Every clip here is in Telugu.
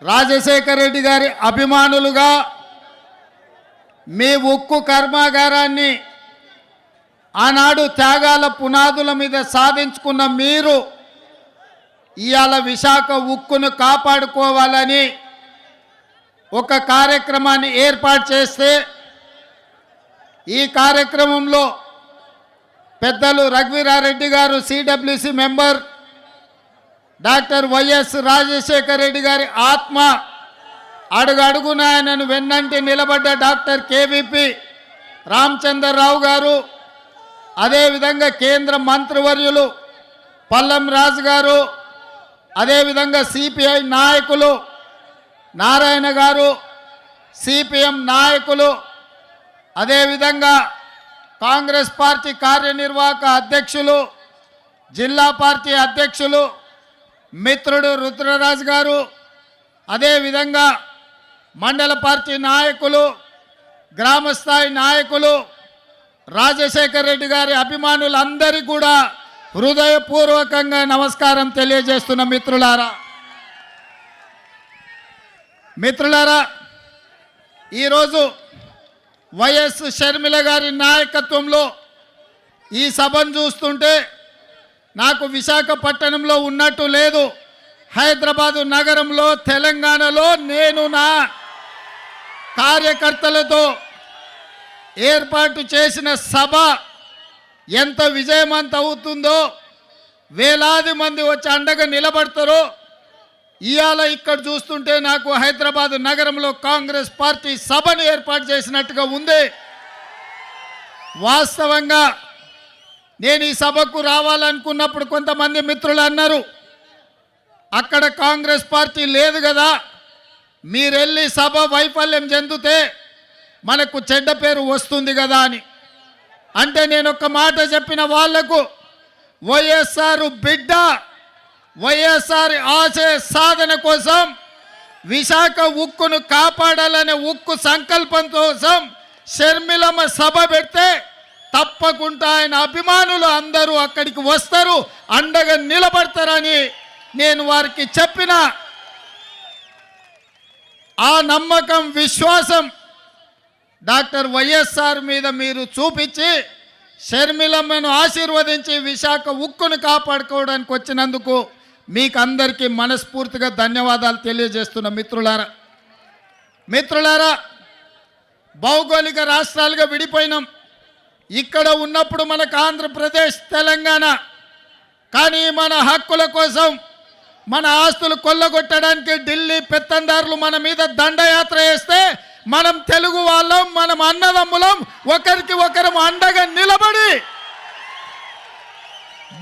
రాజశేఖర రెడ్డి గారి అభిమానులుగా మీ ఉక్కు కర్మాగారాన్ని ఆనాడు త్యాగాల పునాదుల మీద సాధించుకున్న మీరు ఇవాళ విశాఖ ఉక్కును కాపాడుకోవాలని ఒక కార్యక్రమాన్ని ఏర్పాటు చేస్తే ఈ కార్యక్రమంలో పెద్దలు రఘువీరారెడ్డి గారు CWC member, doctor YS Rajasekhara Reddy గారి ఆత్మ అడుగడుగున ఆయనను వెన్నంటి నిలబడ్డ డాక్టర్ కేవీపీ రామచంద్రరావు గారు, అదేవిధంగా కేంద్ర మంత్రివర్యులు పల్లం రాజు గారు, అదేవిధంగా సిపిఐ నాయకులు నారాయణ గారు, సిపిఎం నాయకులు, అదేవిధంగా కాంగ్రెస్ పార్టీ కార్యనిర్వాహక అధ్యక్షులు, జిల్లా పార్టీ అధ్యక్షులు మిత్రుడు రుద్రరాజు గారు, అదేవిధంగా మండల పార్టీ నాయకులు, గ్రామస్థాయి నాయకులు, రాజశేఖర రెడ్డి గారి అభిమానులందరికీ కూడా హృదయపూర్వకంగా నమస్కారం తెలియజేస్తున్న మిత్రులారా, ఈరోజు వైఎస్ షర్మిల గారి నాయకత్వంలో ఈ సభను చూస్తుంటే నాకు విశాఖపట్నంలో ఉన్నట్టు లేదు. హైదరాబాదు నగరంలో, తెలంగాణలో నేను నా కార్యకర్తలతో ఏర్పాటు చేసిన సభ ఎంత విజయవంతం అవుతుందో, వేలాది మంది వచ్చి అండగా నిలబడతారో ఇవాళ ఇక్కడ చూస్తుంటే నాకు హైదరాబాదు నగరంలో కాంగ్రెస్ పార్టీ సభను ఏర్పాటు చేసినట్టుగా ఉంది. వాస్తవంగా నేను ఈ సభకు రావాలనుకున్నప్పుడు కొంతమంది మిత్రులు అన్నారు, అక్కడ కాంగ్రెస్ పార్టీ లేదు కదా, మీరెళ్ళి సభ వైఫల్యం చెందితే మనకు చెడ్డ పేరు వస్తుంది కదా అని. అంటే నేను ఒక మాట చెప్పిన వాళ్లకు, వైఎస్ఆర్ బిడ్డ, వైఎస్ఆర్ ఆశయ సాధన కోసం, విశాఖ ఉక్కును కాపాడాలనే ఉక్కు సంకల్పం కోసం షర్మిలమ్మ సభ పెడితే తప్పకుండా ఆయన అభిమానులు అందరూ అక్కడికి వస్తారు, అండగా నిలబడతారని నేను వారికి చెప్పిన ఆ నమ్మకం, విశ్వాసం డాక్టర్ వైఎస్ఆర్ మీద మీరు చూపించి షర్మిలమ్మను ఆశీర్వదించి విశాఖ ఉక్కును కాపాడుకోవడానికి వచ్చినందుకు మీకు అందరికీ మనస్ఫూర్తిగా ధన్యవాదాలు తెలియజేస్తున్న మిత్రులారా, భౌగోళిక రాష్ట్రాలుగా విడిపోయినాం. ఇక్కడ ఉన్నప్పుడు మనకు ఆంధ్రప్రదేశ్, తెలంగాణ, కానీ మన హక్కుల కోసం, మన ఆస్తులు కొల్లగొట్టడానికి ఢిల్లీ పెత్తందారులు మన మీద దండయాత్ర చేస్తే మనం తెలుగు వాళ్ళం, మనం అన్నదమ్ములం, ఒకరికి ఒకరం అండగా నిలబడి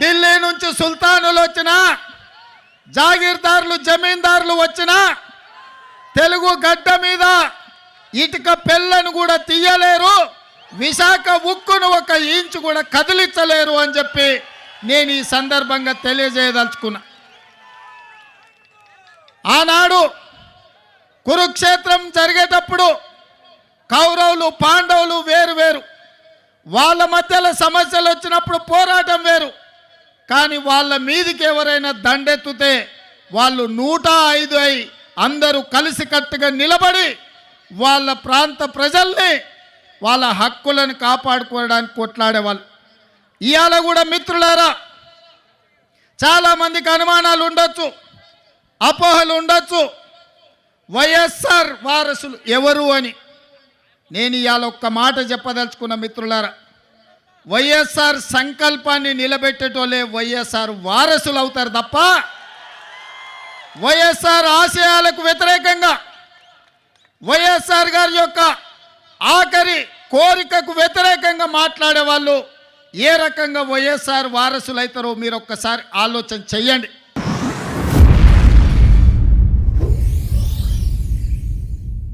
ఢిల్లీ నుంచి సుల్తానులు వచ్చినా, జాగీర్దారులు, జమీందారులు వచ్చినా తెలుగు గడ్డ మీద ఇటుక పెళ్ళను కూడా తీయలేరు, విశాఖ ఉక్కును ఒక ఇంచు కూడా కదిలించలేరు అని చెప్పి నేను ఈ సందర్భంగా తెలియజేయదలుచుకున్నా. ఆనాడు కురుక్షేత్రం జరిగేటప్పుడు కౌరవులు, పాండవులు వేరు వేరు, వాళ్ళ మధ్యలో సమస్యలు వచ్చినప్పుడు పోరాటం వేరు. కానీ వాళ్ళ మీదికి ఎవరైనా దండెత్తుతే వాళ్ళు 105 అయి అందరూ కలిసికట్టుగా నిలబడి వాళ్ళ ప్రాంత ప్రజల్ని, వాళ్ళ హక్కులను కాపాడుకోవడానికి కొట్లాడేవాళ్ళు. ఇవాళ కూడా మిత్రులారా, చాలామందికి అనుమానాలు ఉండొచ్చు, అపోహలు ఉండొచ్చు, వైఎస్ఆర్ వారసులు ఎవరు అని. నేను ఇవాళ ఒక్క మాట చెప్పదలుచుకున్న మిత్రులారా, వైఎస్ఆర్ సంకల్పాన్ని నిలబెట్టేటోళ్ళే వైఎస్ఆర్ వారసులు అవుతారు తప్ప వైఎస్ఆర్ ఆశయాలకు వ్యతిరేకంగా, వైఎస్ఆర్ గారి యొక్క ఆఖరి కోరికకు వ్యతిరేకంగా మాట్లాడే వాళ్ళు ఏ రకంగా వైఎస్ఆర్ వారసులు అవుతారో మీరు ఒక్కసారి ఆలోచన చెయ్యండి.